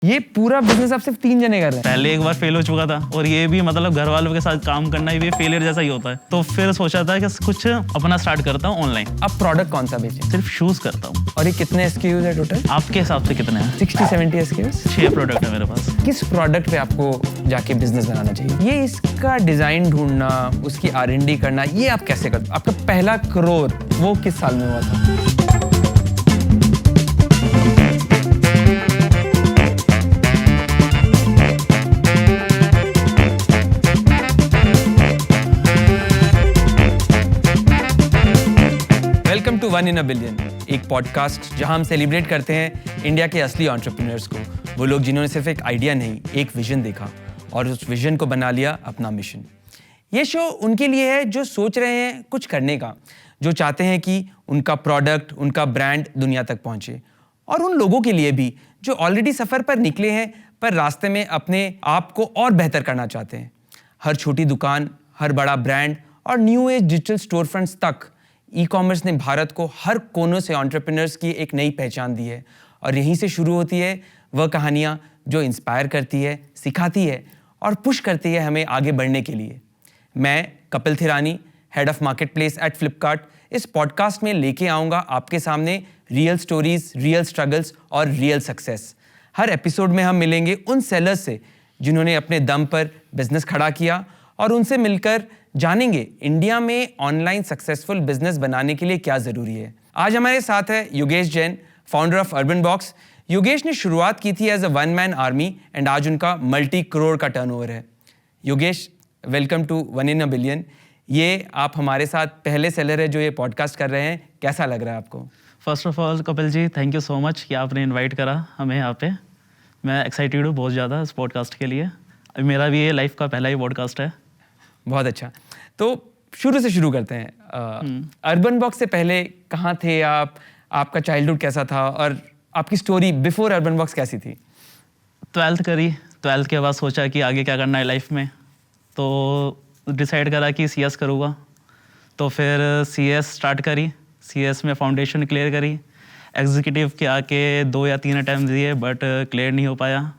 ये पूरा बिजनेस आप सिर्फ 3 जने कर रहे हैं? पहले एक बार फेल हो चुका था और ये भी मतलब घर वालों के साथ काम करना ये फेलियर जैसा ही होता है। तो फिर सोचा था कि कुछ अपना स्टार्ट करता हूँ ऑनलाइन। अब प्रोडक्ट कौन सा बेचें? सिर्फ शूज करता हूँ। और ये कितने SKUs है टोटल? आपके हिसाब से कितने हैं? 60-70 SKUs। 6 प्रोडक्ट है मेरे पास। किस प्रोडक्ट पे आपको जाके बिजनेस बनाना चाहिए? ये इसका डिजाइन ढूंढना, उसकी R&D करना, ये आप कैसे करते हो? आपका पहला करोड़ वो किस साल में हुआ था? Welcome to one in a billion, एक पॉडकास्ट जहां हम सेलिब्रेट करते हैं इंडिया के असली एंटरप्रेन्योर्स को, वो लोग जिन्होंने सिर्फ एक आइडिया नहीं, एक विजन देखा और उस विजन को बना लिया अपना मिशन। ये शो उनके लिए है जो सोच रहे हैं कुछ करने का, जो चाहते हैं कि उनका प्रोडक्ट, उनका ब्रांड दुनिया तक पहुंचे, और उन लोगों के लिए भी जो ऑलरेडी सफ़र पर निकले हैं पर रास्ते में अपने आप को और बेहतर करना चाहते हैं। हर छोटी दुकान, हर बड़ा ब्रांड और new age digital store fronts तक ई-कॉमर्स ने भारत को हर कोनों से एंटरप्रेन्योर्स की एक नई पहचान दी है। और यहीं से शुरू होती है वह कहानियाँ जो इंस्पायर करती है, सिखाती है और पुश करती है हमें आगे बढ़ने के लिए। मैं Kapil Thirani, head of marketplace at Flipkart, इस पॉडकास्ट में लेके आऊँगा आपके सामने रियल स्टोरीज, रियल स्ट्रगल्स और रियल सक्सेस। हर एपिसोड में हम मिलेंगे उन सेलर्स से जिन्होंने अपने दम पर बिजनेस खड़ा किया, और उनसे मिलकर जानेंगे इंडिया में ऑनलाइन सक्सेसफुल बिजनेस बनाने के लिए क्या ज़रूरी है। आज हमारे साथ है Yogesh Jain, founder of Urban Box. Yogesh ने शुरुआत की थी as a one man army and आज उनका मल्टी करोड़ का टर्नओवर है। Yogesh, welcome to one in a billion. ये आप हमारे साथ पहले सेलर है जो ये पॉडकास्ट कर रहे हैं, कैसा लग रहा है आपको? First of all Kapil ji, thank you so much कि आपने इन्वाइट करा हमें यहाँ पे। मैं एक्साइटेड हूँ बहुत ज़्यादा इस पॉडकास्ट के लिए। मेरा भी ये लाइफ का पहला ही पॉडकास्ट है। बहुत अच्छा, तो शुरू से शुरू करते हैं। अर्बन बॉक्स से पहले कहाँ थे आप? आपका चाइल्डहुड कैसा था और आपकी स्टोरी बिफोर अर्बन बॉक्स कैसी थी? 12th करी, 12th के बाद सोचा कि आगे क्या करना है लाइफ में, तो डिसाइड करा कि CS करूँगा। तो फिर CS स्टार्ट करी, CS में फाउंडेशन क्लियर करी। एग्जीक्यूटिव के आके 2 या 3 अटैम्प्ट दिए बट क्लियर नहीं हो पाया।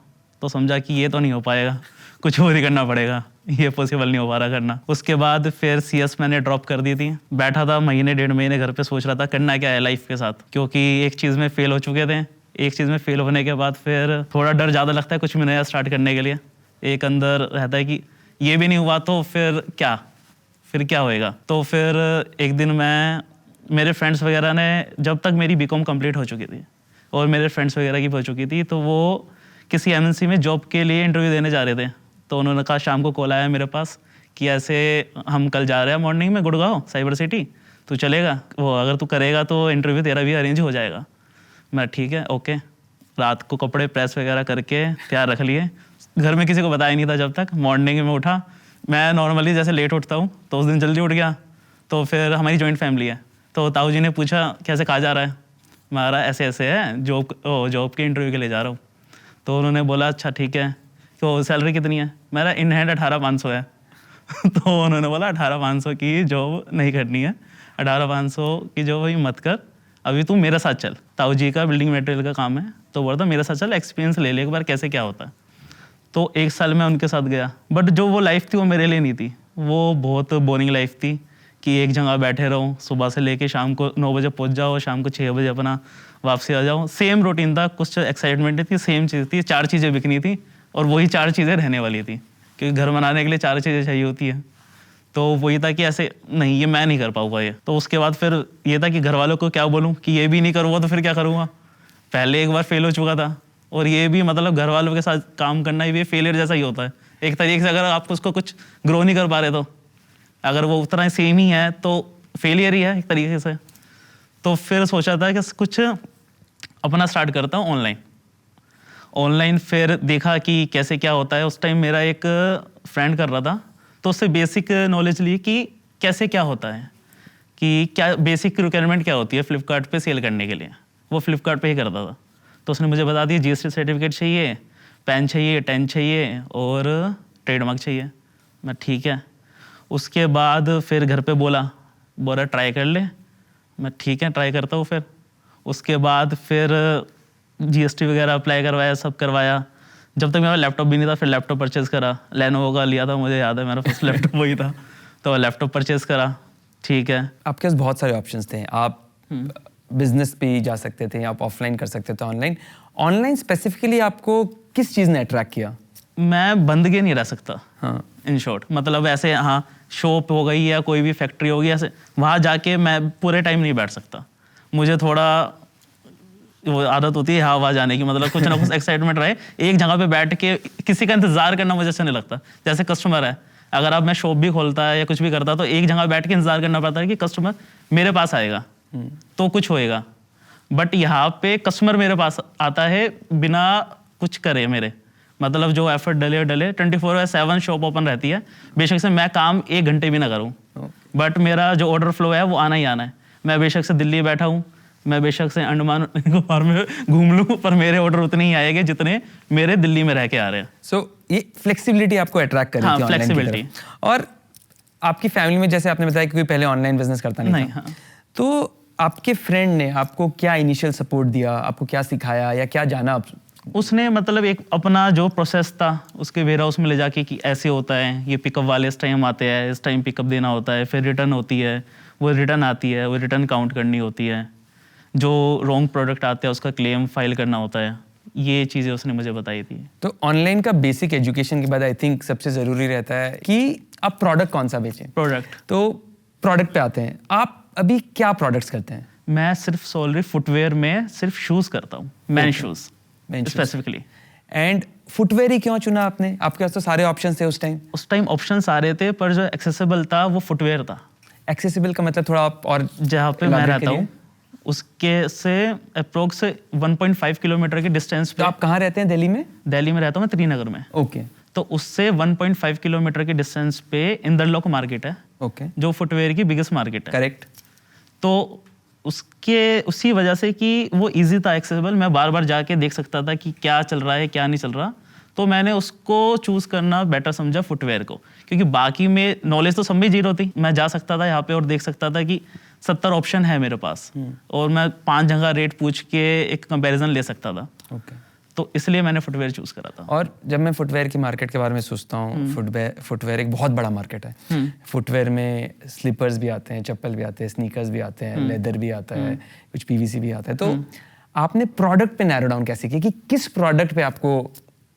तो समझा कि ये तो नहीं हो पाएगा, कुछ और ही करना पड़ेगा, ये पॉसिबल नहीं हो पा रहा करना। उसके बाद फिर CS मैंने ड्रॉप कर दी थी। बैठा था महीने 1.5 महीने घर पे, सोच रहा था करना क्या है लाइफ के साथ, क्योंकि एक चीज़ में फेल हो चुके थे। एक चीज़ में फेल होने के बाद फिर थोड़ा डर ज़्यादा लगता है कुछ भी नया स्टार्ट करने के लिए। एक अंदर रहता है कि ये भी नहीं हुआ तो फिर क्या होएगा। तो फिर एक दिन मेरे फ्रेंड्स वगैरह ने, जब तक मेरी BCom कंप्लीट हो चुकी थी और मेरे फ्रेंड्स वगैरह की हो चुकी थी, तो वो किसी MNC में जॉब के लिए इंटरव्यू देने जा रहे थे। तो उन्होंने कहा, शाम को कॉल आया मेरे पास कि ऐसे हम कल जा रहे हैं मॉर्निंग में गुड़गांव साइबर सिटी, तू चलेगा? वो अगर तू करेगा तो इंटरव्यू तेरा भी अरेंज हो जाएगा। मैं ठीक है, ओके। रात को कपड़े प्रेस वगैरह करके तैयार रख लिए। घर में किसी को बताया नहीं था जब तक। मॉर्निंग में उठा, मैं नॉर्मली जैसे लेट उठता हूँ तो उस दिन जल्दी उठ गया। तो फिर हमारी जॉइंट फैमिली है, तो ताऊ जी ने पूछा कैसे, कहाँ जा रहा है? हमारा ऐसे है, जॉब के इंटरव्यू के लिए जा रहा हूँ। तो उन्होंने बोला अच्छा ठीक है, तो सैलरी कितनी है? मेरा इन हैंड 18,500 है। तो उन्होंने बोला 18,500 की जॉब नहीं करनी है, 18,500 की जॉब अभी मत कर, अभी तू मेरे साथ चल। ताऊ जी का बिल्डिंग मटेरियल का काम है, तो बोला था मेरे साथ चल, एक्सपीरियंस ले ले एक बार कैसे क्या होता है। तो 1 साल मैं उनके साथ गया, बट जो वो लाइफ थी वो मेरे लिए नहीं थी। वो बहुत बोरिंग लाइफ थी कि एक जगह बैठे रहो, सुबह से लेके शाम को 9 बजे पहुंच जाओ, शाम को 6 बजे अपना वापसी आ जाओ। सेम रूटीन था, कुछ एक्साइटमेंट थी, सेम चीज़ थी, 4 चीज़ें बिकनी थी और वही 4 चीज़ें रहने वाली थी, क्योंकि घर बनाने के लिए 4 चीज़ें चाहिए होती है। तो वही था कि ऐसे नहीं, ये मैं नहीं कर पाऊँगा ये। तो उसके बाद फिर ये था कि घर वालों को क्या बोलूँ कि ये भी नहीं करूँगा तो फिर क्या करूँगा। पहले एक बार फेल हो चुका था और ये भी मतलब घर वालों के साथ काम करना ये फेलियर जैसा ही होता है एक तरीके से। अगर आप उसको कुछ ग्रो नहीं कर पा रहे, तो अगर वो उतना सेम ही है तो फेलियर ही है एक तरीके से। तो फिर सोचा था कि कुछ अपना स्टार्ट करता हूँ ऑनलाइन। फिर देखा कि कैसे क्या होता है। उस टाइम मेरा एक फ्रेंड कर रहा था, तो उससे बेसिक नॉलेज ली कि कैसे क्या होता है, कि क्या बेसिक रिक्वायरमेंट क्या होती है फ्लिपकार्ट पे सेल करने के लिए। वो फ्लिपकार्ट पे ही करता था, तो उसने मुझे बता दिया GST सर्टिफिकेट चाहिए, पैन चाहिए, 10 चाहिए और ट्रेडमार्क चाहिए। मैं ठीक है। उसके बाद फिर घर पे बोला ट्राई कर ले। मैं ठीक है, ट्राई करता हूँ। फिर उसके बाद फिर GST वगैरह अप्लाई करवाया, सब करवाया। जब तक मेरा लैपटॉप भी नहीं था, फिर लैपटॉप परचेज करा, लेनोवो का लिया था, मुझे याद है मेरा फर्स्ट लैपटॉप वही था, तो लैपटॉप परचेज करा। ठीक है, आपके पास बहुत सारे ऑप्शंस थे, आप बिजनेस पे जा सकते थे, आप ऑफलाइन कर सकते थे, ऑनलाइन स्पेसिफिकली आपको किस चीज़ ने अट्रैक्ट किया? मैं बंदगे नहीं रह सकता। हाँ, इन शॉर्ट मतलब ऐसे, हाँ शॉप हो गई या कोई भी फैक्ट्री होगी, ऐसे वहाँ जाके मैं पूरे टाइम नहीं बैठ सकता। मुझे थोड़ा वो आदत होती है हाँ वहाँ जाने की, मतलब कुछ ना कुछ एक्साइटमेंट रहे। एक जगह पे बैठ के किसी का इंतजार करना मुझे अच्छा नहीं लगता। जैसे कस्टमर है, अगर अब मैं शॉप भी खोलता है या कुछ भी करता तो एक जगह बैठ के इंतजार करना पड़ता है कि कस्टमर मेरे पास आएगा तो कुछ होएगा। बट यहाँ पे कस्टमर मेरे पास आता है बिना कुछ करे मेरे, मतलब जो एफर्ट डले 24/7 शॉप ओपन रहती है। बेशक से मैं काम 1 घंटे भी ना करूँ, बट मेरा जो ऑर्डर फ्लो है वो आना ही आना है। मैं बेशक से दिल्ली बैठा हूँ, मैं बेशक से अंडमान निकोबार में घूम लूँ, पर मेरे ऑर्डर उतने ही आएंगे जितने मेरे दिल्ली में रह के आ रहे हैं। सो ये फ्लेक्सिबिलिटी आपको अट्रैक्ट कर रही थी ऑनलाइन की तरफ। और आपकी फैमिली में जैसे आपने बताया कि कोई पहले ऑनलाइन बिजनेस करता नहीं था, हाँ। तो आपके फ्रेंड ने आपको क्या इनिशियल सपोर्ट दिया, आपको क्या सिखाया या क्या जाना आप? उसने मतलब एक अपना जो प्रोसेस था उसके वेयर हाउस में ले जाके कि ऐसे होता है, ये पिकअप वाले इस टाइम आते हैं, इस टाइम पिकअप देना होता है, फिर रिटर्न होती है, वो रिटर्न आती है, वो रिटर्न काउंट करनी होती है, जो रॉन्ग प्रोडक्ट आते हैं उसका क्लेम फाइल करना होता है। ये चीज़ें उसने मुझे बताई थी। तो ऑनलाइन का बेसिक एजुकेशन के बाद आई थिंक सबसे ज़रूरी रहता है कि आप प्रोडक्ट कौन सा बेचें। प्रोडक्ट, तो प्रोडक्ट पे आते हैं, आप अभी क्या प्रोडक्ट्स करते हैं? मैं सिर्फ सोलरी फुटवेयर में सिर्फ शूज़ करता हूँ, man shoes specifically. And footwear ही क्यों चुना आपने? आपके पास तो सारे ऑप्शन थे उस टाइम। उस टाइम ऑप्शन सारे थे, पर जो एक्सेसिबल था वो फुटवेयर था। एक्सेसिबल का मतलब थोड़ा आप और जहाँ पे मैं रहता हूँ उसके से अप्रोक्स 1.5 किलोमीटर के डिस्टेंस पे। तो आप कहाँ रहते हैं? दिल्ली में? दिल्ली में रहता हूँ मैं, त्रिनगर में। ओके। तो उससे 1.5 किलोमीटर के डिस्टेंस पे इंदरलोक मार्केट है, ओके, जो फुटवेयर की बिगेस्ट मार्केट है। करेक्ट। तो उसके उसी वजह से कि वो इजी था, एक्सेसिबल, मैं बार बार जाके देख सकता था कि क्या चल रहा है क्या नहीं चल रहा, तो मैंने उसको चूज करना बेटर समझा फुटवेयर को, क्योंकि बाकी में नॉलेज तो सब में जीरो थी। मैं जा सकता था यहाँ पे और देख सकता था कि 70 ऑप्शन है मेरे पास, और मैं 5 जगह रेट पूछ के एक कंपैरिजन ले सकता था। ओके। तो इसलिए मैंने फुटवेयर चूज करा था। और जब मैं फुटवेयर की मार्केट के बारे में सोचता हूँ, फुटवेयर एक बहुत बड़ा मार्केट है। फुटवेयर में स्लीपर्स भी आते हैं, चप्पल भी आते हैं, स्नीकर्स भी आते हैं, लेदर भी आता है, कुछ पीवीसी भी आता है। तो आपने प्रोडक्ट पे नैरो डाउन कैसे किया कि किस प्रोडक्ट पे आपको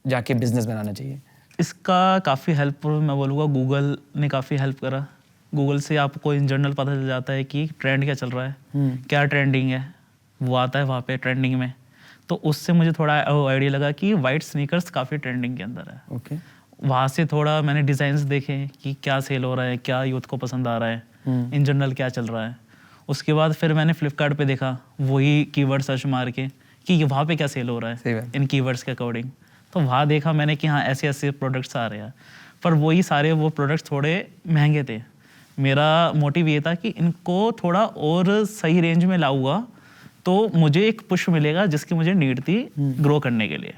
जाके बिजनेस बनाना चाहिए? इसका काफ़ी हेल्प मैं बोलूँगा गूगल ने काफ़ी हेल्प करा। गूगल से आपको इन जनरल पता चल जाता है कि ट्रेंड क्या चल रहा है, क्या ट्रेंडिंग है, वो आता है वहाँ पे ट्रेंडिंग में। तो उससे मुझे थोड़ा आइडिया लगा कि वाइट स्नीकर्स काफ़ी ट्रेंडिंग के अंदर है। ओके। वहाँ से थोड़ा मैंने डिज़ाइंस देखे कि क्या सेल हो रहा है, क्या यूथ को पसंद आ रहा है, इन जनरल क्या चल रहा है। उसके बाद फिर मैंने फ्लिपकार्ट पे देखा, वही कीवर्ड सर्च मार के कि वहाँ पे क्या सेल हो रहा है इन कीवर्ड्स के अकॉर्डिंग। तो वहाँ देखा मैंने कि हाँ ऐसे ऐसे प्रोडक्ट्स आ रहे हैं, पर वही सारे वो प्रोडक्ट्स थोड़े महंगे थे। मेरा मोटिव ये था कि इनको थोड़ा और सही रेंज में लाऊंगा तो मुझे एक पुश मिलेगा जिसकी मुझे नीड थी ग्रो करने के लिए।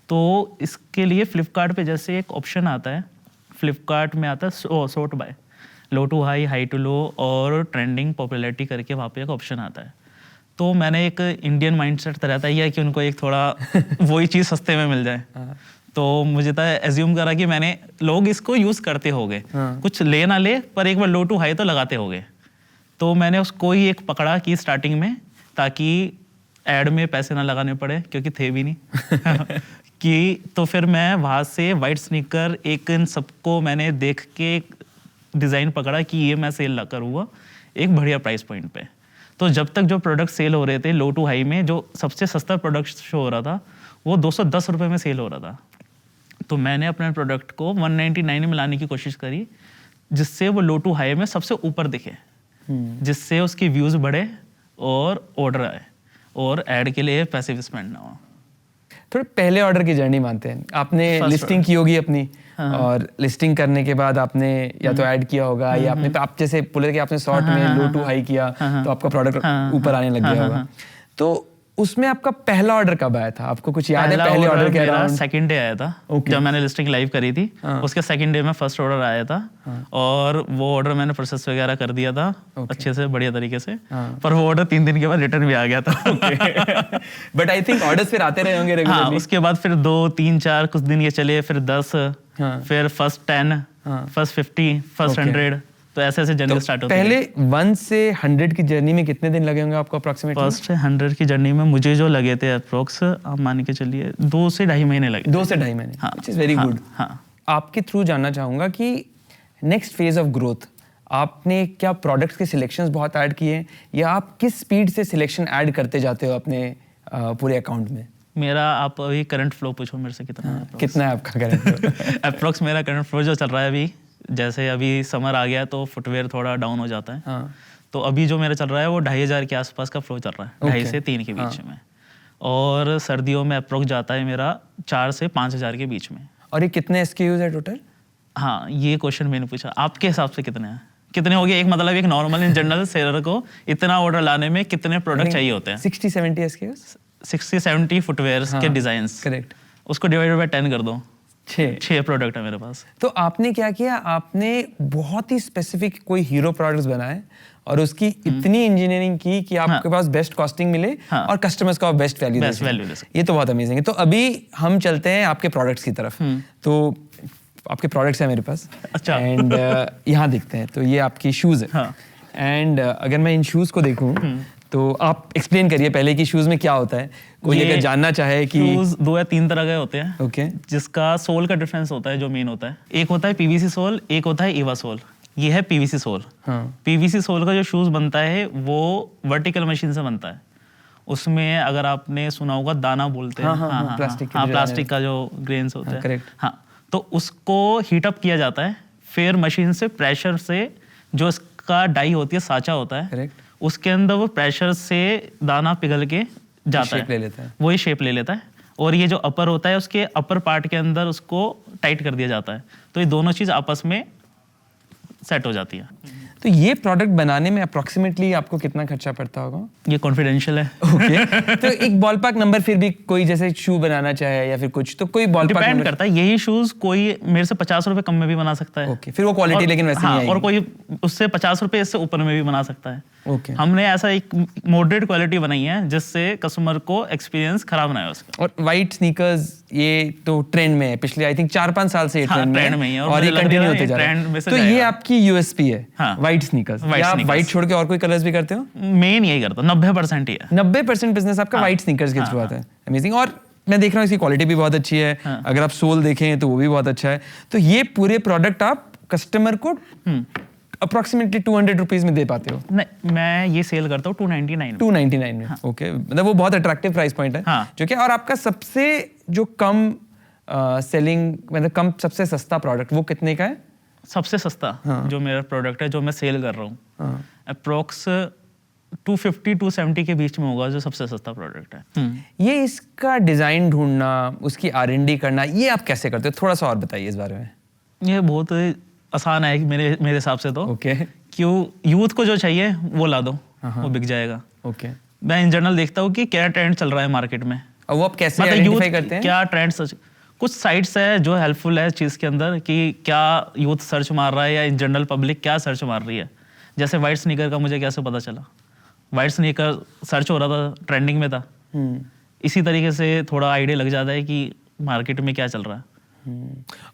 तो इसके लिए फ्लिपकार्ट पे जैसे एक ऑप्शन आता है, फ्लिपकार्ट में आता है sort by, low to high, high to low और ट्रेंडिंग पॉपुलैरिटी करके वहाँ पे एक ऑप्शन आता है। तो मैंने एक इंडियन माइंडसेट तो रहता ही है कि उनको एक थोड़ा वही चीज़ सस्ते में मिल जाए। तो मुझे तो एज्यूम करा कि मैंने लोग इसको यूज़ करते होंगे, कुछ ले ना ले पर एक बार लो टू हाई तो लगाते होंगे। तो मैंने उसको ही एक पकड़ा कि स्टार्टिंग में, ताकि ऐड में पैसे ना लगाने पड़े क्योंकि थे भी नहीं कि तो फिर मैं वहाँ से वाइट स्नीकर एक इन सबको मैंने देख के डिज़ाइन पकड़ा कि ये मैं सेल करूँगा एक बढ़िया प्राइस पॉइंट पे। तो जब तक जो प्रोडक्ट सेल हो रहे थे लो टू हाई में, जो सबसे सस्ता प्रोडक्ट शो हो रहा था वो 210 रुपये में सेल हो रहा था। तो मैंने अपने प्रोडक्ट को 199 में लाने की कोशिश करी, जिससे वो लो टू हाई में सबसे ऊपर दिखे, जिससे उसके व्यूज़ बढ़े और ऑर्डर आए और ऐड के लिए पैसे भी स्पेंड ना हो। थोड़े पहले ऑर्डर की जर्नी मानते हैं। आपने लिस्टिंग की होगी अपनी, और लिस्टिंग करने के बाद आपने या तो ऐड किया होगा या आपने आप जैसे बोले कि आपने शॉर्ट में लो टू हाई किया तो आपका प्रोडक्ट ऊपर आने लग गया होगा। तो उसमें आपका पहला ऑर्डर कब आया था? आपको कुछ याद है? पहला पहले ऑर्डर के मेरा अराउंड? सेकंड डे आया था। Okay. जब मैंने लिस्टिंग लाइव करी थी, उसके सेकंड डे में फर्स्ट ऑर्डर आया था। और वो ऑर्डर मैंने प्रोसेस वगैरह कर दिया था अच्छे से, बढ़िया तरीके से। पर वो ऑर्डर 3 दिन के बाद रिटर्न भी आ गया था। बट आई थिंक ऑर्डर्स फिर आते रहे होंगे हाँ, रेगुलरली। उसके बाद फिर 2, 3, 4 कुछ दिन ये चले, फिर 10, फिर फर्स्ट 10, फर्स्ट 50, फर्स्ट 100, तो ऐसे ऐसे जर्नी स्टार्ट होती है। पहले 1 से 100 की जर्नी में कितने दिन लगे होंगे आपको अप्रोक्सीमेटली? फर्स्ट 100 की जर्नी में मुझे जो लगे थे अप्रोक्स, आप मान के चलिए 2 से 2.5 महीने लगे। 2 से 2.5 महीने, व्हिच इज वेरी गुड। हाँ। आपके थ्रू जानना चाहूंगा कि नेक्स्ट फेज ऑफ ग्रोथ आपने क्या प्रोडक्ट्स के सिलेक्शंस बहुत ऐड किए, या आप किस स्पीड से सिलेक्शन ऐड करते जाते हो अपने पूरे अकाउंट में? मेरा आप अभी करंट फ्लो पूछो मेरे से कितना है? कितना है आपका करंट? अप्रोक्स मेरा करंट फ्लो जो चल रहा है अभी, जैसे अभी समर आ गया तो फुटवेयर थोड़ा डाउन हो जाता है। हाँ। तो अभी जो मेरा चल रहा है वो 2,500 के आसपास का फ्लो चल रहा है, 2.5 से 3 के बीच में। और सर्दियों में अप्रोक्स जाता है मेरा 4 से 5,000 के बीच में। और ये कितने SKUs है टोटल? हाँ, ये क्वेश्चन मैंने पूछा, आपके हिसाब से कितने हैं? कितने हो गए? एक मतलब एक नॉर्मल इन जनरल सेलर को इतना ऑर्डर लाने में कितने प्रोडक्ट चाहिए होते हैं? 60-70 SKUs? 60-70 फुटवेयर के डिजाइन्स। करेक्ट। उसको डिवाइडेड बाय 10 कर दो, 6 प्रोडक्ट है मेरे पास। तो आपने क्या किया? आपने बहुत ही स्पेसिफिक कोई हीरो प्रोडक्ट्स बनाए और उसकी इतनी इंजीनियरिंग की कि आपके पास बेस्ट कॉस्टिंग मिले और कस्टमर्स को आप बेस्ट वैल्यू दे सकें। ये तो बहुत अमेजिंग है। तो अभी हम चलते हैं आपके प्रोडक्ट्स की तरफ। तो आपके प्रोडक्ट्स हैं मेरे पास। अच्छा। एंड यहाँ देखते हैं, तो ये आपकी शूज है। एंड अगर मैं इन शूज को देखूं तो आप एक्सप्लेन करिए पहले कि शूज में क्या होता है, कोई अगर जानना चाहे कि। शूज 2 या 3 तरह के होते हैं। ओके। जिसका सोल का डिफरेंस होता है, जो मेन होता है, एक होता है पीवीसी सोल, एक होता है ईवा सोल। ये है पीवीसी सोल। पीवीसी सोल का जो शूज बनता है वो वर्टिकल मशीन से बनता है। उसमें अगर आपने सुना होगा दाना बोलते हैं, प्लास्टिक का जो ग्रेन्स होते हैं। करेक्ट। हाँ, तो उसको हीटअप किया जाता है, फिर मशीन से प्रेशर से जो इसका डाई होती है, साँचा होता है, करेक्ट, उसके अंदर वो प्रेशर से दाना पिघल के जाता है, ले लेता है, वही शेप ले लेता है। और ये जो अपर होता है, उसके अपर पार्ट के अंदर उसको टाइट कर दिया जाता है। तो ये दोनों चीज आपस में सेट हो जाती है। तो ये प्रोडक्ट बनाने में अप्रोक्सीमेटली आपको कितना खर्चा पड़ता होगा? ये कॉन्फिडेंशियल है। ओके। तो एक बॉलपार्क नंबर, फिर भी कोई जैसे शू बनाना चाहे या फिर कुछ, तो कोई बॉलपार्क डिपेंड करता है। यही शूज कोई मेरे से 50 रुपए कम में भी बना सकता है। ओके, फिर वो क्वालिटी लेकिन वैसे नहीं आएगी। और कोई उससे 50 रुपए इससे ऊपर में भी बना सकता है। ओके। हमने ऐसा एक मॉडरेट क्वालिटी बनाई है जिससे कस्टमर को एक्सपीरियंस खराब ना हो उसका। और वाइट स्नीकर्स ये तो ट्रेंड में है, पिछले आई थिंक 4-5 साल से ये ट्रेंड में है और ये कंटिन्यू होते जा रहा है। तो ये आपकी यूएसपी है, वाइट स्नीकर्स। आप वाइट छोड़ के और कोई कलर्स भी करते हो? मेन यही करता हूं, 90% ही है। 90% बिजनेस आपका वाइट स्नीकर्स के थ्रू आता है। अमेजिंग। और मैं देख रहा हूँ इसकी क्वालिटी भी बहुत अच्छी है। अगर आप सोल देखें तो वो भी बहुत अच्छा है। तो ये पूरे प्रोडक्ट आप कस्टमर को अप्रोक्सीमेटली 200 रुपीज में दे पाते हो? नहीं, मैं ये सेल करता हूँ 299 में। ओके, मतलब वो बहुत अट्रैक्टिव प्राइस पॉइंट है। जो कि, और आपका सबसे जो कम सेलिंग, मतलब कम सबसे सस्ता प्रोडक्ट वो कितने का है? सबसे सस्ता जो मेरा प्रोडक्ट है, जो मैं सेल कर रहा हूँ, अप्रोक्स 250-270 के बीच में होगा, जो सबसे सस्ता प्रोडक्ट है। ये इसका डिजाइन ढूंढना, उसकी R&D करना, ये आप कैसे करते हो? थोड़ा सा और बताइए इस बारे में। ये बहुत आसान है मेरे हिसाब से तो। ओके। क्यों, यूथ को जो चाहिए वो ला दो, वो बिक जाएगा। ओके। मैं इन जनरल देखता हूँ कि क्या ट्रेंड चल रहा है मार्केट में, और वो आप कैसे आइडेंटिफाई करते हैं? क्या ट्रेंड सर्च, कुछ साइट्स है जो हेल्पफुल है चीज के अंदर कि क्या यूथ सर्च मार रहा है या इन जनरल पब्लिक क्या सर्च मार रही है। जैसे वाइट स्नीकर का मुझे कैसे पता चला? वाइट स्नीकर सर्च हो रहा था, ट्रेंडिंग में था। इसी तरीके से थोड़ा आइडिया लग जाता है कि मार्केट में क्या चल रहा है।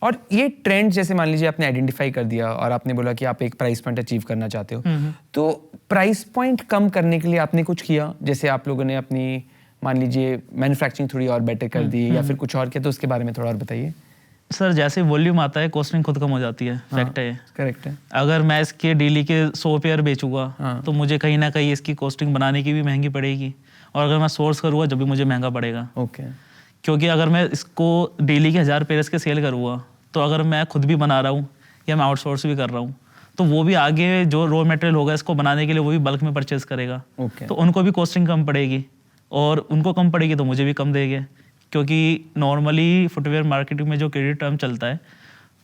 और ये ट्रेंड जैसे मान लीजिए आपने आइडेंटिफाई कर दिया और आपने बोला कि आप एक प्राइस पॉइंट अचीव करना चाहते हो, तो प्राइस पॉइंट कम करने के लिए आपने कुछ किया? जैसे आप लोगों ने अपनी, मान लीजिए, मैन्युफैक्चरिंग थोड़ी और बेटर कर दी या फिर कुछ और किया, तो उसके बारे में थोड़ा और बताइए। सर, जैसे वॉल्यूम आता है, कॉस्टिंग खुद कम हो जाती है। फैक्ट है। करेक्ट है। अगर मैं इसके डेली के 100 पेयर बेचूंगा तो मुझे कहीं ना कहीं इसकी कॉस्टिंग बनाने की भी महंगी पड़ेगी, और अगर मैं सोर्स करूंगा जब भी मुझे महंगा पड़ेगा। ओके। क्योंकि अगर मैं इसको डेली के 1000 पेयर्स के सेल करूँगा, तो अगर मैं खुद भी बना रहा हूँ या मैं आउटसोर्स भी कर रहा हूँ, तो वो भी आगे जो रॉ मटेरियल होगा इसको बनाने के लिए वो भी बल्क में परचेज करेगा। तो उनको भी कॉस्टिंग कम पड़ेगी, और उनको कम पड़ेगी तो मुझे भी कम देंगे। क्योंकि नॉर्मली फुटवेयर मार्केटिंग में जो क्रेडिट टर्म चलता है,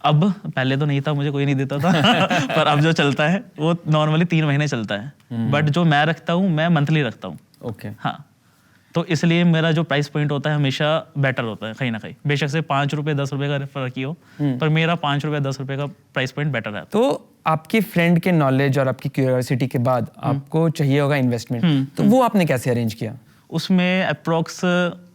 अब पहले तो नहीं था, मुझे कोई नहीं देता था पर अब जो चलता है वो नॉर्मली 3 महीने चलता है। बट जो मैं रखता हूँ, मैं मंथली रखता हूँ। ओके। हाँ, तो इसलिए मेरा जो प्राइस पॉइंट होता है हमेशा बेटर होता है कहीं ना कहीं, बेशक से 5 रुपये 10 रुपये का फर्क ही हो, पर मेरा 5 रुपये 10 रुपये का प्राइस पॉइंट बेटर है। तो आपके फ्रेंड के नॉलेज और आपकी क्यूरियोसिटी के बाद आपको चाहिए होगा इन्वेस्टमेंट, तो वो आपने कैसे अरेंज किया? उसमें अप्रोक्स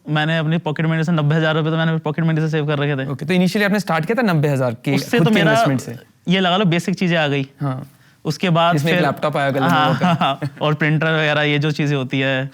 मैंने अपनी पॉकेट मनी से 90,000 रुपये तो मैंने पॉकेट मनी से सेव कर रखे थे। ओके, तो इनिशियली आपने स्टार्ट किया था 90,000 के उससे खुद तो के मेरा इन्वेस्टमेंट से? ये लगा लो बेसिक चीजें आ गई। हाँ, उसके बाद इसमें एक लैपटॉप आया गलत हाँ, और प्रिंटर वगैरह ये जो चीजें होती है।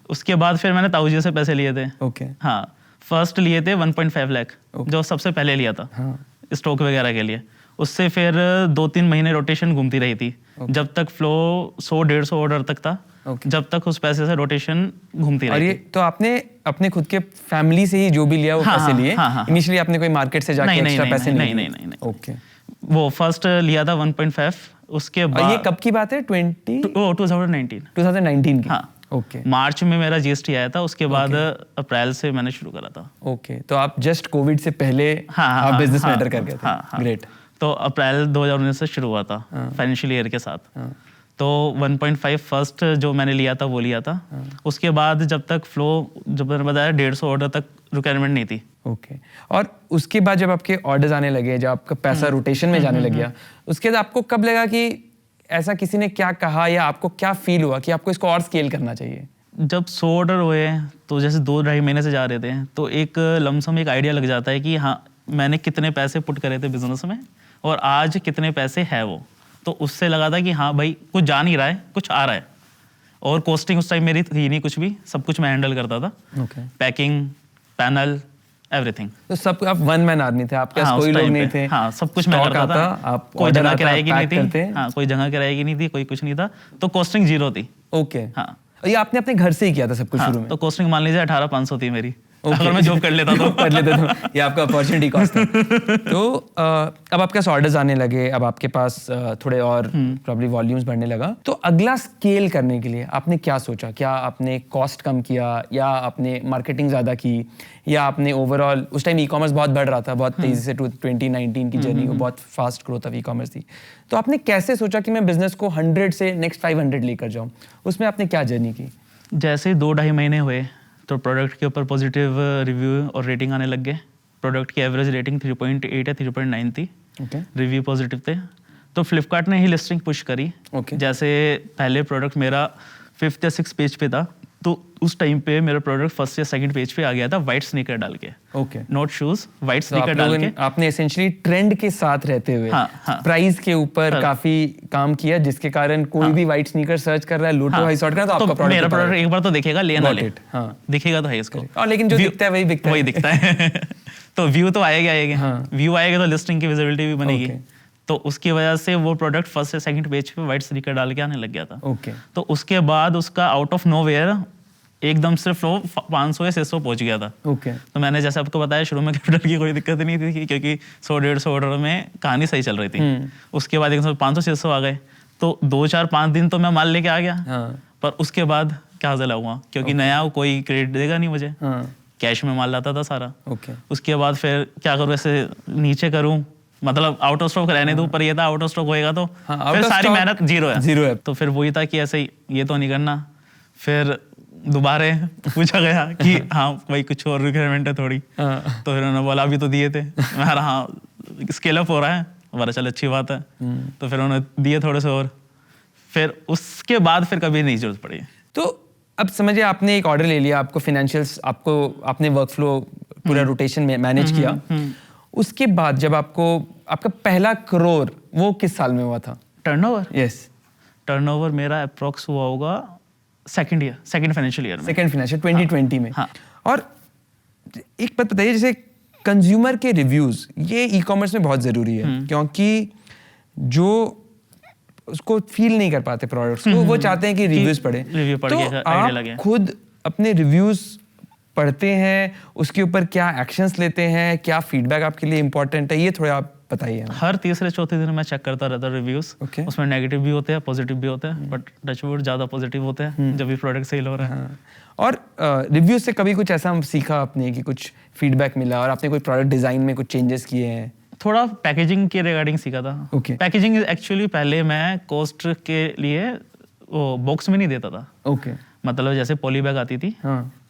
उसके बाद फिर मैंने ताऊजी से पैसे लिए थे। ओके, हाँ, फर्स्ट लिए थे 1.5 लाख, जो सबसे पहले लिया था स्टॉक वगैरह के लिए। उससे फिर 2-3 महीने रोटेशन घूमती रही थी, जब तक फ्लो 100-150 ऑर्डर तक था, जब तक उस पैसे से रोटेशन घूमती और रही ये थी। तो आपने अपने खुद के फैमिली से ही जो भी लिया वो हाँ, पैसे लिए? हाँ। इनिशियली आपने कोई मार्केट से जाके नहीं, एक्स्ट्रा नहीं, पैसे नहीं, लिए? नहीं। ओके, वो फर्स्ट लिया था 1.5, उसके और बाद ये कब की बात है? 2019 की? हाँ, ओके, मार्च में मेरा जीएसटी आया था, उसके बाद अप्रैल से मैंने शुरू करा था। ओके, तो आप जस्ट कोविड से पहले हाँ, आप बिजनेस हाँ, मैटर कर गए थे। हाँ। ग्रेट। तो अप्रैल 2019 से शुरू हुआ था फाइनेंशियल ईयर के साथ। तो 1.5 फर्स्ट जो मैंने लिया था वो लिया था। उसके बाद जब तक फ्लो, जब मैंने बताया 150 ऑर्डर तक रिक्वायरमेंट नहीं थी। ओके, और उसके बाद जब आपके ऑर्डर्स आने लगे, जब आपका पैसा रोटेशन में जाने लग गया, उसके बाद आपको कब लगा कि ऐसा किसी ने क्या कहा या आपको क्या फील हुआ कि आपको इसको और स्केल करना चाहिए? जब 100 ऑर्डर हुए तो जैसे 2-2.5 महीने से जा रहे थे, तो एक लमसम एक आइडिया लग जाता है कि हाँ मैंने कितने पैसे पुट करे थे बिजनेस में और आज कितने पैसे है वो। तो उससे लगा था कि हाँ भाई कुछ जा नहीं रहा है, कुछ आ रहा है। और कॉस्टिंग उस टाइम मेरी थी नहीं कुछ भी, सब कुछ मैं हैंडल करता था। Okay, packing, panel, everything. तो सब आप वन मैन आदमी थे, आपके पास कोई लोग नहीं थे? हाँ, सब कुछ मैं करता था। आप कोई order जगह आता, किराए की नहीं pack करते? थी। हाँ, कोई जगह किराए की नहीं थी, कोई कुछ नहीं था, तो कॉस्टिंग 0 थी। ओके, हाँ, और ये आपने अपने घर से ही किया था सब कुछ हाँ, शुरू में? तो कॉस्टिंग मान लीजिए 18,500 थी मेरी। Okay. अगर मैं जॉब कर लेता तो कर लेते तो ये आपका अपॉर्चुनिटी कॉस्ट था। तो अब आपके पास ऑर्डर्स आने लगे, अब आपके पास थोड़े और प्रॉब्ली वॉल्यूम्स बढ़ने लगा, तो अगला स्केल करने के लिए आपने क्या सोचा? क्या आपने कॉस्ट कम किया या आपने मार्केटिंग ज़्यादा की या आपने ओवरऑल, उस टाइम ई कॉमर्स बहुत बढ़ रहा था, बहुत तेज़ी से 2019 की जर्नी, वो बहुत fast growth of e commerce थी, तो आपने कैसे सोचा कि मैं बिजनेस को 100 से नेक्स्ट 500 लेकर जाऊँ? उसमें आपने क्या जर्नी की? जैसे 2-2.5 महीने हुए तो प्रोडक्ट के ऊपर पॉजिटिव रिव्यू और रेटिंग आने लग गए। प्रोडक्ट की एवरेज रेटिंग 3.8 या 3.9 थी। ओके, रिव्यू पॉजिटिव थे, तो फ्लिपकार्ट ने ही लिस्टिंग पुश करी। ओके, जैसे पहले प्रोडक्ट मेरा 5th या 6th पेज पे था, तो उस टाइम पे मेरा प्रोडक्ट 1st या 2nd पेज पे आ गया था वाइट स्नीकर डाल के। ओके, नॉट शूज, वाइट तो स्नीकर डाल के। आपने एसेंशियली ट्रेंड के साथ रहते हुए हाँ। प्राइस के ऊपर काफी काम किया, जिसके कारण कोई भी वाइट स्नीकर सर्च कर रहा है, लोटो हाई सॉर्ट कर रहा है, तो आपका मेरा प्रोडक्ट प्रोडक्ट एक बार तो देखेगा, लेना ले। हाँ, दिखेगा तो है इसको। और लेकिन जो दिखता है वही बिकता है। वही दिखता है। तो व्यू तो आएगा। व्यू आएगा तो लिस्टिंग की विजिबिलिटी भी बनेगी। तो उसकी वजह से वो प्रोडक्ट 1st या 2nd पेज पे वाइट स्नीकर डाल के आने लग गया था। ओके, तो उसके बाद उसका आउट ऑफ नोवेयर एकदम से फ्लो 500 या 600 पहुंच गया था। ओके, तो मैंने जैसे आपको बताया शुरू में कैपिटल की कोई दिक्कत नहीं थी, क्योंकि 100-150 ऑर्डर में कहानी सही चल रही थी। उसके बाद एकदम 500-600 आ गए, तो 2-4-5 दिन तो मैं माल लेके आ गया। पर उसके बाद क्या जला हुआ, क्योंकि नया कोई क्रेडिट देगा नहीं मुझे, कैश में माल लाता था सारा। ओके, उसके बाद फिर क्या करूँ, ऐसे नीचे करूँ, मतलब आउट ऑफ स्टॉक रहने दूं, पर ये था आउट ऑफ स्टॉक होएगा तो फिर सारी मेहनत जीरो है। तो फिर वही था कि ऐसे ही ये तो नहीं करना। फिर दोबारा पूछा गया कि हाँ भाई कुछ और रिक्वायरमेंट है थोड़ी। तो फिर उन्होंने बोला अभी तो दिए थे। मैं हाँ स्केल अप हो रहा है, हमारा चल अच्छी बात है। तो फिर उन्होंने दिए थोड़े से और, फिर उसके बाद फिर कभी नहीं जरूरत पड़ी। तो अब समझिए आपने एक ऑर्डर ले लिया, आपको फाइनेंशियल्स, आपको आपने वर्क फ्लो पूरा रोटेशन में मैनेज किया। उसके बाद जब आपको आपका पहला करोड़ वो किस साल में हुआ था? टर्नओवर? यस, टर्नओवर मेरा अप्रोक्स हुआ होगा सेकंड फाइनेंशियल ईयर में। सेकंड फाइनेंशियल 2020 में। हाँ। और एक बात बताइए, जैसे कंज्यूमर के रिव्यूज ये ई कॉमर्स में बहुत जरूरी है, क्योंकि जो उसको फील नहीं कर पाते प्रोडक्ट्स को, वो चाहते हैं कि रिव्यूज पढ़े। रिव्यू पढ़ के आइडिया लगे। आप खुद अपने रिव्यूज पढ़ते हैं, उसके ऊपर क्या एक्शंस लेते हैं, क्या फीडबैक आपके लिए इंपॉर्टेंट है, ये थोड़ा आप बताइए। हर तीसरे चौथे दिन मैं चेक करता रहता रिव्यूज। उसमें नेगेटिव भी होते हैं, पॉजिटिव भी होते हैं, बट टचवुड ज्यादा पॉजिटिव होते हैं जब भी प्रोडक्ट सेल हो रहा है। और रिव्यूज से कभी कुछ ऐसा सीखा आपने कि कुछ फीडबैक मिला और आपने कोई प्रोडक्ट डिजाइन में कुछ चेंजेस किए हैं? थोड़ा पैकेजिंग के रिगार्डिंग सीखा था। पैकेजिंग एक्चुअली पहले मैं कॉस्ट के लिए वो बॉक्स में नहीं देता था। ओके, मतलब जैसे पॉली बैग आती थी,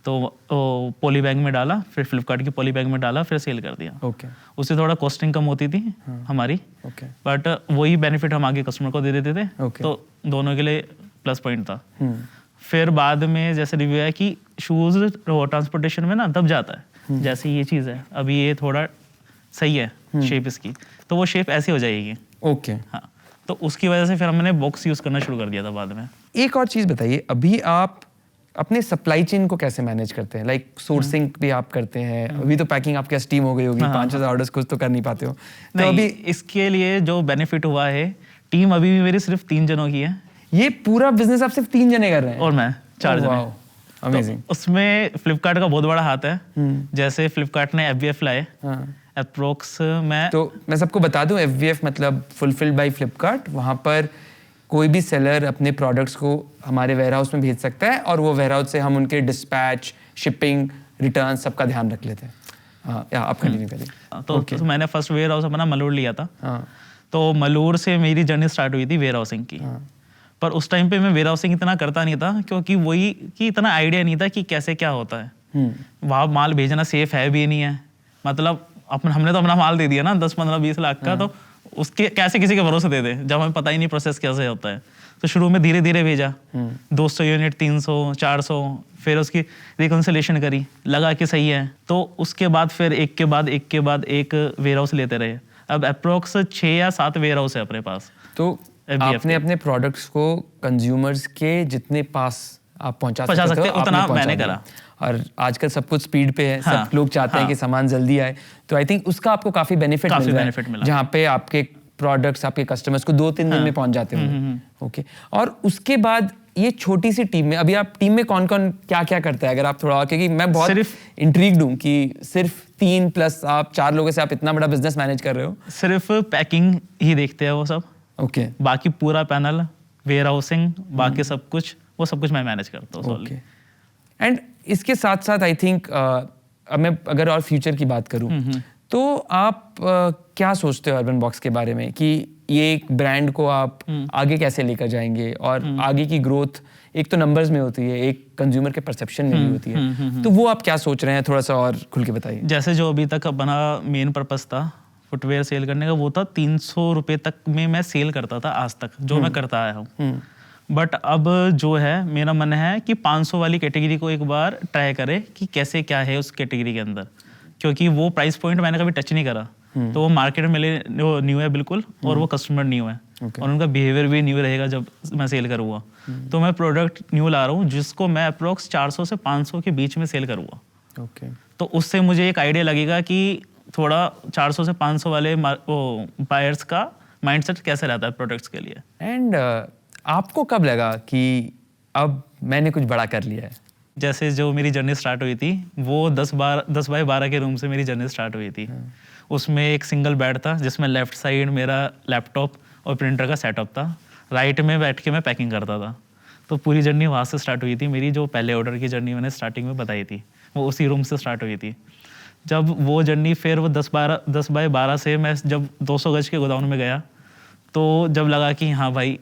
तो पॉली बैग में डाला, फिर फ्लिपकार्ट की पॉली बैग में डाला, फिर सेल कर दिया। ओके उससे थोड़ा कॉस्टिंग कम होती थी हमारी, ओके बट वही बेनिफिट हम आगे कस्टमर को दे देते थे। Okay. तो दोनों के लिए प्लस पॉइंट था। फिर बाद में जैसे रिव्यू आया कि शूज़ ट्रांसपोर्टेशन में ना दब जाता है, जैसे ये चीज़ है अभी ये थोड़ा सही है शेप इसकी, तो वो शेप ऐसी हो जाएगी। ओके हाँ, तो उसकी वजह से फिर हमने बॉक्स यूज़ करना शुरू कर दिया था बाद में। एक और चीज़ बताइए, अभी आप अपने सप्लाई चेन को कैसे मैनेज करते हैं? लाइक सोर्सिंग भी आप करते हैं, अभी तो पैकिंग आपके पास टीम हो गई होगी, 5,000 ऑर्डर्स कुछ तो कर नहीं पाते हो, तो नहीं, अभी इसके लिए जो बेनिफिट हुआ है, टीम अभी भी मेरी सिर्फ 3 जनों की है ये पूरा बिजनेस आप सिर्फ 3 जने कर रहे हैं और मैं 4 जने। अमेजिंग। तो उसमें फ्लिपकार्ट का बहुत बड़ा हाथ है। जैसे फ्लिपकार्ट ने FBF लाए, अप्रोक्स मैं तो मैं सबको बता दूं, FBF मतलब फुलफिल्ड बाय फ्लिपकार्ट। वहाँ पर कोई भी सेलर अपने प्रोडक्ट्स को हमारे वेयरहाउस में भेज सकता है और वो वेयरहाउस से हम उनके डिस्पैच, शिपिंग, रिटर्न सबका ध्यान रख लेते हैं। हाँ, या आप कंटिन्यू करिए। तो मैंने फर्स्ट वेयर हाउस अपना मलूर लिया था। हाँ तो मलूर से मेरी जर्नी स्टार्ट हुई थी वेयर हाउसिंग की। पर उस टाइम पे मैं वेयर हाउसिंग इतना करता नहीं था, क्योंकि वही कि इतना आइडिया नहीं था कि कैसे क्या होता है। वहाँ माल भेजना सेफ है भी नहीं है, मतलब हमने तो अपना माल दे दिया ना 10, 15, 20 लाख का, तो उसके कैसे किसी के भरोसे दे दे जब हमें पता ही नहीं प्रोसेस कैसे होता है। तो शुरू में धीरे धीरे भेजा, 200 यूनिट, 300, 400, फिर उसकी रिकन्सिलेशन करी, लगा कि सही है, तो उसके बाद फिर एक के बाद एक वेयर हाउस लेते रहे। अब अप्रोक्स 6 या 7 वेयर हाउस है अपने पास। तो आपने अपने प्रोडक्ट्स को कंज्यूमर्स के जितने पास आप पहुंचा सकते हो उतना मैंने करा। और आजकल सब कुछ स्पीड पे है, हाँ, सब लोग चाहते हैं कि सामान जल्दी आए, तो आई थिंक उसका आपको काफी बेनिफिट मिला, जहाँ पे आपके प्रोडक्ट्स आपके कस्टमर्स को 2-3 दिन में पहुंच जाते होंगे। ओके, और उसके बाद ये छोटी सी टीम में, अभी आप टीम में कौन कौन क्या क्या करता है, अगर आप थोड़ा, क्योंकि मैं बहुत इंट्रीग्ड हूँ कि सिर्फ 3 प्लस आप 4 लोगों से आप इतना बड़ा बिजनेस मैनेज कर रहे हो। सिर्फ पैकिंग ही देखते हैं वो सब। ओके बाकी पूरा पैनल, वेयर हाउसिंग, बाकी सब कुछ, वो सब कुछ मैं मैनेज करता हूँ। ओके, एंड इसके साथ साथ आई थिंक अब मैं अगर और फ्यूचर की बात करूं, तो आप क्या सोचते हो अर्बन बॉक्स के बारे में कि ये एक ब्रांड को आप आगे कैसे लेकर जाएंगे, और आगे की ग्रोथ एक तो नंबर्स में होती है, एक कंज्यूमर के परसेप्शन में भी होती है, तो वो आप क्या सोच रहे हैं, थोड़ा सा और खुल के बताइए। जैसे जो अभी तक अपना मेन पर्पस था फुटवेयर सेल करने का, वो था 300 रुपये तक में मैं सेल करता था आज तक, जो मैं करता आया हूँ। बट अब जो है मेरा मन है कि 500 वाली कैटेगरी को एक बार ट्राई करें कि कैसे क्या है उस कैटेगरी के अंदर, क्योंकि वो प्राइस पॉइंट मैंने कभी टच नहीं करा। तो वो मार्केट में न्यू है बिल्कुल, और वो कस्टमर न्यू है, और उनका बिहेवियर भी न्यू रहेगा जब मैं सेल करूँगा। तो मैं प्रोडक्ट न्यू ला रहा हूँ जिसको मैं अप्रोक्स 400 से 500 के बीच में सेल करूँगा। ओके, तो उससे मुझे एक आइडिया लगेगा कि थोड़ा 400 से 500 वाले बायर्स का माइंडसेट कैसे रहता है प्रोडक्ट्स के लिए। एंड आपको कब लगा कि अब मैंने कुछ बड़ा कर लिया है? जैसे जो मेरी जर्नी स्टार्ट हुई थी वो 10 बाय 12 के रूम से मेरी जर्नी स्टार्ट हुई थी। उसमें एक सिंगल बेड था जिसमें लेफ्ट साइड मेरा लैपटॉप और प्रिंटर का सेटअप था, राइट में बैठ के मैं पैकिंग करता था। तो पूरी जर्नी वहाँ से स्टार्ट हुई थी मेरी। जो पहले ऑर्डर की जर्नी मैंने स्टार्टिंग में बताई थी वो उसी रूम से स्टार्ट हुई थी। जब वो जर्नी फिर वो 10 बाय 12 से मैं जब 200 गज के गोदाउन में गया, तो जब लगा कि हाँ भाई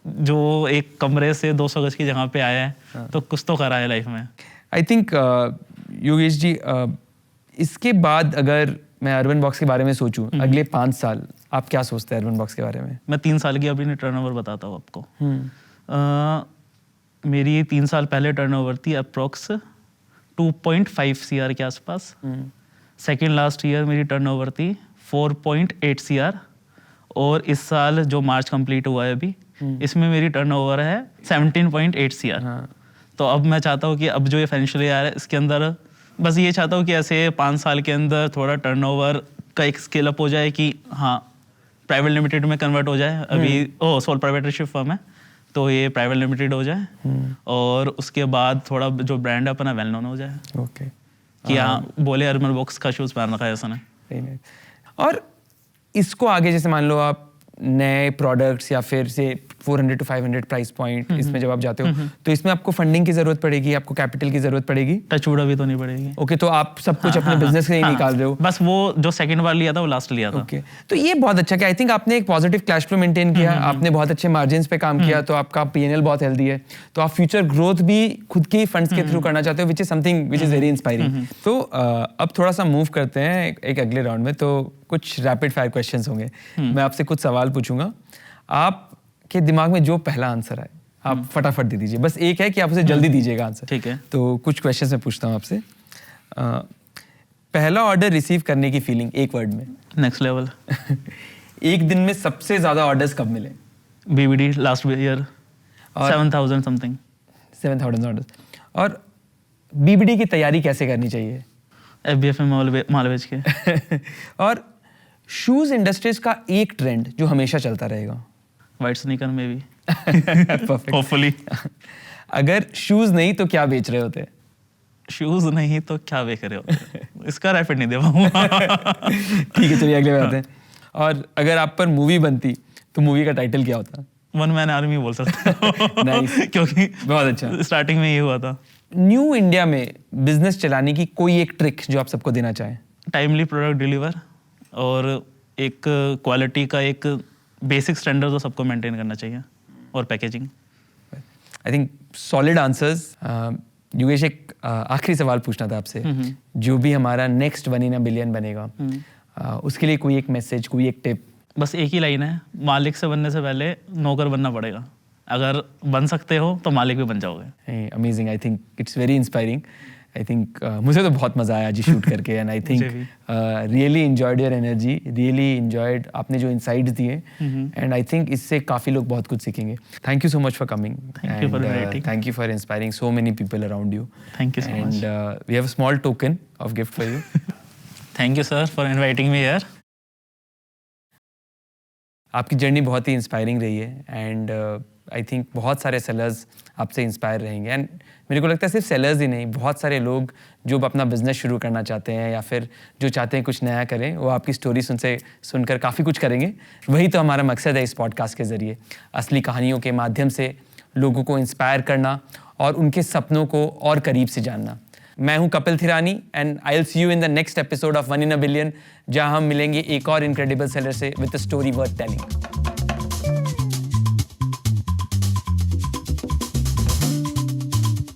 जो एक कमरे से 200 गज की जगह पे आया है तो कुछ तो करा है लाइफ में। आई थिंक योगेश जी, इसके बाद अगर मैं अर्बन बॉक्स के बारे में सोचूं, अगले 5 साल आप क्या सोचते हैं अर्बन बॉक्स के बारे में? मैं 3 साल की अपनी टर्नओवर बताता हूँ आपको। मेरी 3 साल पहले टर्नओवर थी अप्रोक्स 2.5 CR के आसपास। सेकेंड लास्ट ईयर मेरी टर्नओवर थी 4.8 CR, और इस साल जो मार्च कंप्लीट हुआ है अभी, इसमें मेरी टर्नओवर है 17.8 CR। तो अब मैं चाहता हूँ कि अब जो ये फाइनेंशियल ईयर है इसके अंदर बस ये चाहता हूँ कि ऐसे 5 साल के अंदर थोड़ा टर्नओवर का एक स्केल अप हो जाए कि हाँ प्राइवेट लिमिटेड में कन्वर्ट हो जाए। अभी सोल प्रोप्राइटरशिप फर्म है तो ये प्राइवेट लिमिटेड हो जाए, और उसके बाद थोड़ा जो ब्रांड है अपना वेल नोन हो जाए। ओके, कि हाँ बोले अर्बन बॉक्स का शूज पहन रखा है ऐसा नहीं। और इसको आगे जैसे मान लो आप नए प्रोडक्ट्स या फिर से 400 to 500 प्राइस पॉइंट इसमें जब आप जाते हो तो इसमें आपको फंडिंग की जरूरत पड़ेगी, आपको कैपिटल की जरूरत पड़ेगी? टचवुड अभी तो नहीं पड़ेगी। ओके, तो आप सब कुछ अपने बिजनेस से ही निकाल रहे हो? बस वो जो सेकंड बार लिया था वो लास्ट लिया था। ओके, तो ये बहुत अच्छा कि आई थिंक आपने एक पॉजिटिव कैश फ्लो मेंटेन किया, आपने बहुत अच्छे मार्जिन्स पे काम किया, तो आपका पीएनएल बहुत हेल्दी है, तो आप फ्यूचर ग्रोथ भी खुद के फंड्स के थ्रू करना चाहते हो, which is something which is very inspiring. तो अब थोड़ा सा मूव करते हैं एक अगले राउंड में, तो कुछ रैपिड फायर क्वेश्चंस होंगे। मैं आपसे कुछ सवाल पूछूंगा, आपके दिमाग में जो पहला आंसर आए आप फटाफट दे दीजिए, बस एक है कि आप उसे जल्दी दीजिएगा आंसर। ठीक है। तो कुछ क्वेश्चंस मैं पूछता हूँ आपसे। पहला ऑर्डर रिसीव करने की फीलिंग एक वर्ड में? Next level. एक दिन में सबसे ज्यादा ऑर्डर्स कब मिले? BBD last year 7,000 something. 7,000 orders. और बीबीडी की तैयारी कैसे करनी चाहिए? FBF में मालवेज के। और शूज इंडस्ट्रीज का एक ट्रेंड जो हमेशा चलता रहेगा? वाइट स्नीकर में भी। परफेक्ट। होपफुली। अगर शूज नहीं तो क्या बेच रहे होते? शूज नहीं तो क्या बेच रहे होते? इसका रैपिड नहीं दे पाऊंगा। ठीक है, चलिए अगले बात है। और अगर आप पर मूवी बनती तो मूवी का टाइटल क्या होता? वन मैन आर्मी बोल सकते हो। Nice. क्योंकि बहुत अच्छा। स्टार्टिंग में ये हुआ था। न्यू इंडिया में बिजनेस चलाने की कोई एक ट्रिक जो आप सबको देना चाहें? टाइमली प्रोडक्ट डिलीवर और एक क्वालिटी का एक बेसिक स्टैंडर्ड तो सबको मेंटेन करना चाहिए, और packaging. I think solid answers. Yogesh, एक आखिरी सवाल पूछना था आपसे। जो भी हमारा नेक्स्ट 1 in a billion बनेगा, उसके लिए कोई एक मैसेज, कोई एक टिप? बस एक ही लाइन है, मालिक से बनने से पहले नौकर बनना पड़ेगा। अगर बन सकते हो तो मालिक भी बन जाओगे। Amazing, I think it's very inspiring. I think मुझे तो बहुत मजा आया जी शूट करके, and I think really enjoyed your energy, really enjoyed आपने जो इनसाइट्स दिए, एंड आई थिंक इससे काफी लोग बहुत कुछ सीखेंगे। Thank you so much for coming, thank you for inspiring so many people around you. Thank you so much. And we have a small token of gift for you. Thank you sir for inviting me here. आपकी journey बहुत ही inspiring रही है, and I think बहुत सारे sellers आपसे inspire रहेंगे। And मेरे को लगता है सिर्फ सेलर्स ही नहीं, बहुत सारे लोग जो अपना बिजनेस शुरू करना चाहते हैं या फिर जो चाहते हैं कुछ नया करें, वो आपकी स्टोरी सुनकर काफ़ी कुछ करेंगे। वही तो हमारा मकसद है इस पॉडकास्ट के ज़रिए, असली कहानियों के माध्यम से लोगों को इंस्पायर करना और उनके सपनों को और करीब से जानना। मैं हूं Kapil Thirani, and I will see you in the next episode of 1 in a billion, जहां हम मिलेंगे एक और इनक्रेडिबल सेलर से with a story worth telling.